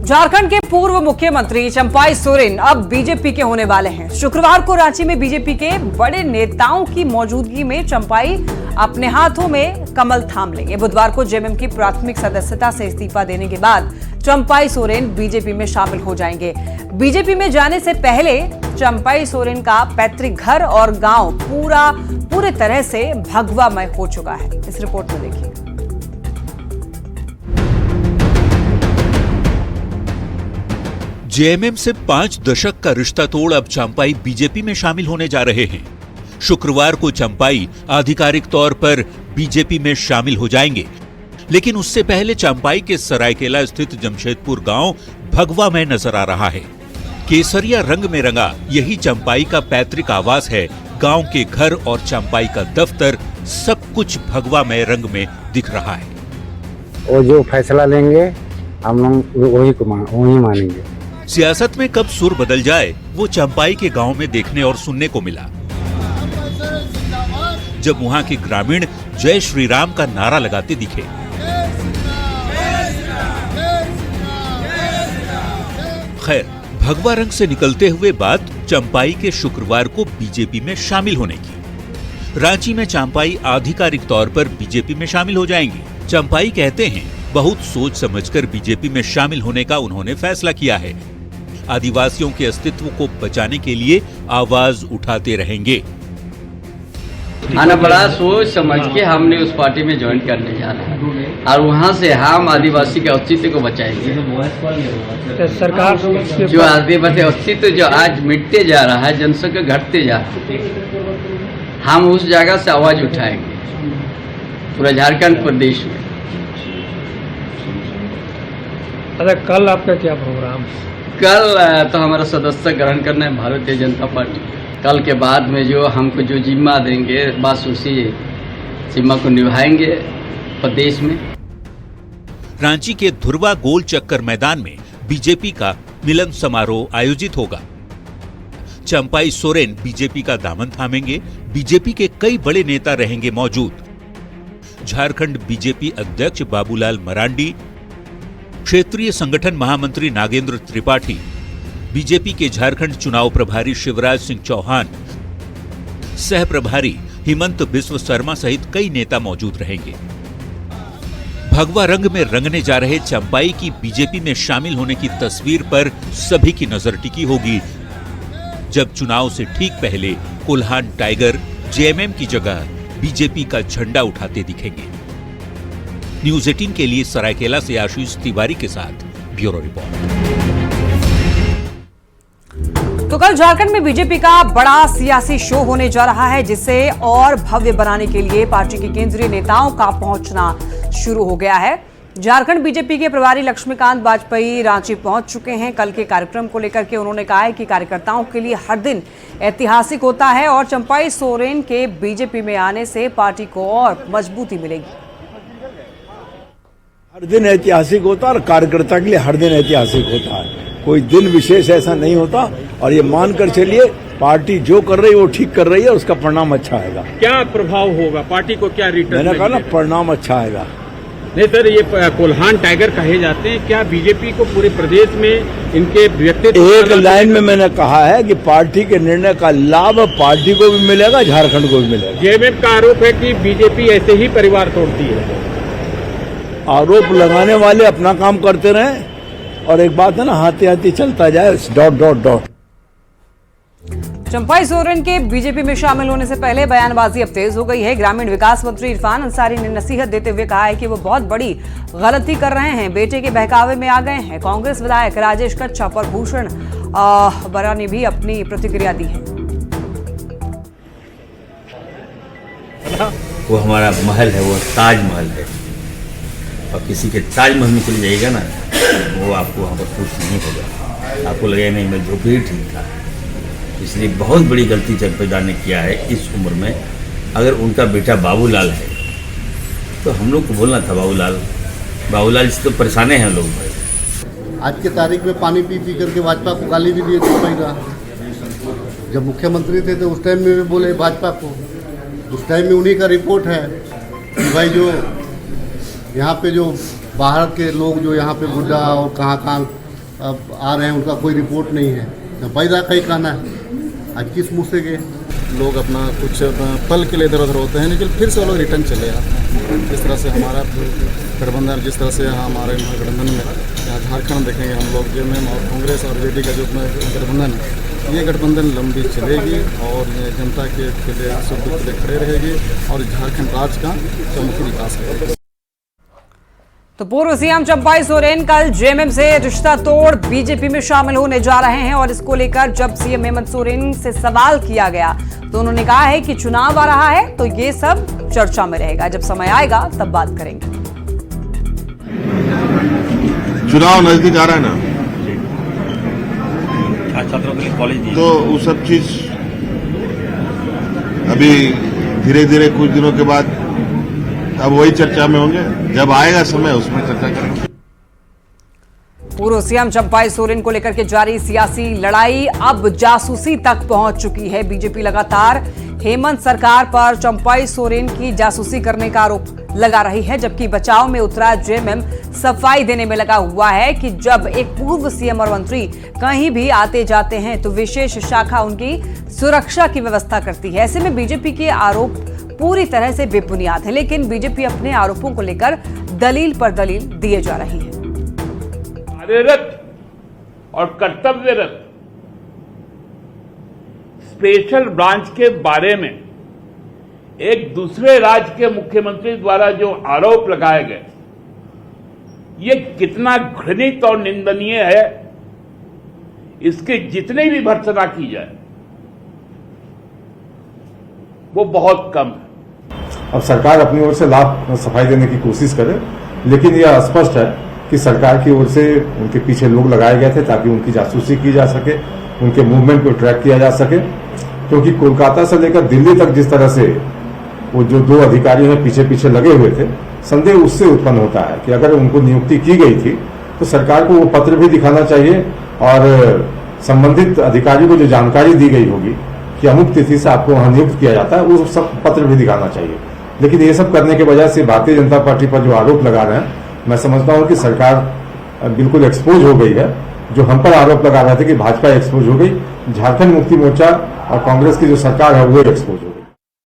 झारखंड के पूर्व मुख्यमंत्री चंपाई सोरेन अब बीजेपी के होने वाले हैं। शुक्रवार को रांची में बीजेपी के बड़े नेताओं की मौजूदगी में चंपाई अपने हाथों में कमल थाम लेंगे। बुधवार को जेएमएम की प्राथमिक सदस्यता से इस्तीफा देने के बाद चंपाई सोरेन बीजेपी में शामिल हो जाएंगे। बीजेपी में जाने से पहले चंपाई सोरेन का पैतृक घर और गांव पूरे तरह से भगवामय हो चुका है। इस रिपोर्ट में देखिए। जेएमएम से 5 दशक का रिश्ता तोड़ अब चंपाई बीजेपी में शामिल होने जा रहे हैं। शुक्रवार को चंपाई आधिकारिक तौर पर बीजेपी में शामिल हो जाएंगे, लेकिन उससे पहले चंपाई के सरायकेला स्थित जमशेदपुर गांव भगवा में नजर आ रहा है। केसरिया रंग में रंगा यही चंपाई का पैतृक आवास है। गांव के घर और चंपाई का दफ्तर सब कुछ भगवा में रंग में दिख रहा है। वो जो फैसला लेंगे हम लोग वही मानेंगे। सियासत में कब सुर बदल जाए वो चंपाई के गांव में देखने और सुनने को मिला, जब वहां के ग्रामीण जय श्री राम का नारा लगाते दिखे। खैर, भगवा रंग से निकलते हुए बात चंपाई के शुक्रवार को बीजेपी में शामिल होने की। रांची में चंपाई आधिकारिक तौर पर बीजेपी में शामिल हो जाएंगी। चंपाई कहते हैं बहुत सोच समझकर बीजेपी में शामिल होने का उन्होंने फैसला किया है। आदिवासियों के अस्तित्व को बचाने के लिए आवाज उठाते रहेंगे। आना बड़ा सोच समझ के हमने उस पार्टी में ज्वाइन करने जा रहे हैं और वहाँ से हम आदिवासी के अस्तित्व को बचाएंगे। तो सरकार जो आदिवासी अस्तित्व जो आज मिटते जा रहा है, जनसंख्या घटते जा रही है, हम उस जगह से आवाज उठाएंगे पूरा झारखंड प्रदेश में। अरे कल आपका क्या प्रोग्राम? कल तो हमारा सदस्य ग्रहण करना है भारतीय जनता पार्टी। कल के बाद में जो हमको जो जिम्मा देंगे बस उसी जिम्मा को निभाएंगे प्रदेश में। रांची के धुरवा गोल चक्कर मैदान में बीजेपी का मिलन समारोह आयोजित होगा। चंपाई सोरेन बीजेपी का दामन थामेंगे। बीजेपी के कई बड़े नेता रहेंगे मौजूद। झारखंड बीजेपी अध्यक्ष बाबूलाल मरांडी, क्षेत्रीय संगठन महामंत्री नागेंद्र त्रिपाठी, बीजेपी के झारखंड चुनाव प्रभारी शिवराज सिंह चौहान, सह प्रभारी हिमंत बिस्व शर्मा सहित कई नेता मौजूद रहेंगे। भगवा रंग में रंगने जा रहे चंपाई की बीजेपी में शामिल होने की तस्वीर पर सभी की नजर टिकी होगी, जब चुनाव से ठीक पहले कोल्हान टाइगर जेएमएम की जगह बीजेपी का झंडा उठाते दिखेंगे। न्यूज 18 के लिए सरायकेला से आशीष तिवारी के साथ ब्यूरो रिपोर्ट। तो कल झारखंड में बीजेपी का बड़ा सियासी शो होने जा रहा है, जिसे और भव्य बनाने के लिए पार्टी के केंद्रीय नेताओं का पहुंचना शुरू हो गया है। झारखंड बीजेपी के प्रभारी लक्ष्मीकांत वाजपेयी रांची पहुंच चुके हैं। कल के कार्यक्रम को लेकर के उन्होंने कहा है कि कार्यकर्ताओं के लिए हर दिन ऐतिहासिक होता है और चंपाई सोरेन के बीजेपी में आने से पार्टी को और मजबूती मिलेगी। हर दिन ऐतिहासिक होता है और कार्यकर्ता के लिए हर दिन ऐतिहासिक होता है। कोई दिन विशेष ऐसा नहीं होता और ये मानकर चलिए पार्टी जो कर रही है वो ठीक कर रही है, उसका परिणाम अच्छा आएगा। क्या प्रभाव होगा पार्टी को? क्या रिटर्न? मैंने कहा ना, परिणाम अच्छा आएगा। नहीं सर, ये कोल्हान टाइगर कहे जाते हैं, क्या बीजेपी को पूरे प्रदेश में इनके व्यक्तित्व? एक लाइन में मैंने कहा है कि पार्टी के निर्णय का लाभ पार्टी को भी मिलेगा, झारखंड को भी मिलेगा। जेएमएम का आरोप है कि बीजेपी ऐसे ही परिवार तोड़ती है। आरोप लगाने वाले अपना काम करते रहे और एक बात है ना, हाथी हाथी चलता जाए। ... चंपाई सोरेन के बीजेपी में शामिल होने से पहले बयानबाजी अब तेज हो गई है। ग्रामीण विकास मंत्री इरफान अंसारी ने नसीहत देते हुए कहा है कि वो बहुत बड़ी गलती कर रहे हैं, बेटे के बहकावे में आ गए हैं। कांग्रेस विधायक राजेश कच्छप और भूषण बरा ने भी अपनी प्रतिक्रिया दी है। वो हमारा महल है, वो ताजमहल है, और किसी के ताजमहल में चले जाएगा ना, वो आपको वहाँ पर खुश नहीं होगा। आपको लगेगा नहीं मैं झोपड़ी ठीक था। इसलिए बहुत बड़ी गलती चंपाई ने किया है इस उम्र में। अगर उनका बेटा बाबूलाल है तो हम लोग को बोलना था बाबूलाल से तो परेशाने हैं लोग। भाई आज के तारीख में पानी पी पी करके भाजपा को गाली भी दिए चंपाई का। जब मुख्यमंत्री थे तो उस टाइम में भी बोले भाजपा को, उस टाइम में उन्हीं का रिपोर्ट है कि भाई जो यहाँ पे जो बाहर के लोग जो यहाँ पे गुड्डा और कहाँ अब आ रहे हैं, उनका कोई रिपोर्ट नहीं है। चंपाई दा का ही कहना है, आज किस मुँह से गए लोग अपना कुछ पल के लिए इधर उधर होते हैं, लेकिन फिर से वो लोग रिटर्न चले आते हैं। जिस तरह से हमारा गठबंधन, जिस तरह से हमारे गठबंधन में यहाँ झारखंड देखेंगे हम लोग, जेएमएम और कांग्रेस और जेडी का जो गठबंधन है, ये गठबंधन लंबी चलेगी और ये जनता के लिए सुख दुख के लिए खड़े रहेगी और झारखंड राज्य का चौमुखी विकास करेगी। तो पूर्व सीएम चंपाई सोरेन कल जेएमएम से रिश्ता तोड़ बीजेपी में शामिल होने जा रहे हैं और इसको लेकर जब सीएम हेमंत सोरेन से सवाल किया गया तो उन्होंने कहा है कि चुनाव आ रहा है तो ये सब चर्चा में रहेगा, जब समय आएगा तब बात करेंगे। चुनाव नजदीक आ रहा है ना, छात्रों के लिए कॉलेज तो वो सब चीज अभी धीरे धीरे कुछ दिनों के बाद अब वही चर्चा में होंगे, जब आएगा समय उसमें चर्चा करेंगे। पूर्व सीएम चंपाई सोरेन को लेकर के जारी सियासी लड़ाई अब जासूसी तक पहुंच चुकी है। बीजेपी लगातार हेमंत सरकार पर चंपाई सोरेन की जासूसी करने का आरोप लगा रही है, जबकि बचाव में उतरा जेएमएम सफाई देने में लगा हुआ है कि जब एक पूर्व सीएम और मंत्री कहीं भी आते जाते हैं तो विशेष शाखा उनकी सुरक्षा की व्यवस्था करती है। ऐसे में बीजेपी के आरोप पूरी तरह से बेबुनियाद है, लेकिन बीजेपी अपने आरोपों को लेकर दलील पर दलील दिए जा रही है। कार्यरत और कर्तव्यरत स्पेशल ब्रांच के बारे में एक दूसरे राज्य के मुख्यमंत्री द्वारा जो आरोप लगाए गए, ये कितना घृणित और निंदनीय है, इसकी जितनी भी भर्त्सना की जाए वो बहुत कम है। अब सरकार अपनी ओर से लाभ सफाई देने की कोशिश करे, लेकिन यह स्पष्ट है कि सरकार की ओर से उनके पीछे लोग लगाए गए थे ताकि उनकी जासूसी की जा सके, उनके मूवमेंट को ट्रैक किया जा सके। क्योंकि कोलकाता से लेकर दिल्ली तक जिस तरह से वो जो दो अधिकारी हैं पीछे पीछे लगे हुए थे, संदेह उससे उत्पन्न होता है कि अगर उनको नियुक्ति की गई थी तो सरकार को वो पत्र भी दिखाना चाहिए और संबंधित अधिकारी को जो जानकारी दी गई होगी कि अमुक तिथि से आपको वहां नियुक्त किया जाता है, वो सब पत्र भी दिखाना चाहिए। लेकिन ये सब करने के वजह से भारतीय जनता पार्टी पर जो आरोप लगा रहे हैं, मैं समझता हूं कि सरकार बिल्कुल एक्सपोज हो गई है। जो हम पर आरोप लगा रहे थे कि भाजपा एक्सपोज हो गई, झारखंड मुक्ति मोर्चा और कांग्रेस की जो सरकार है वो एक्सपोज हो गई।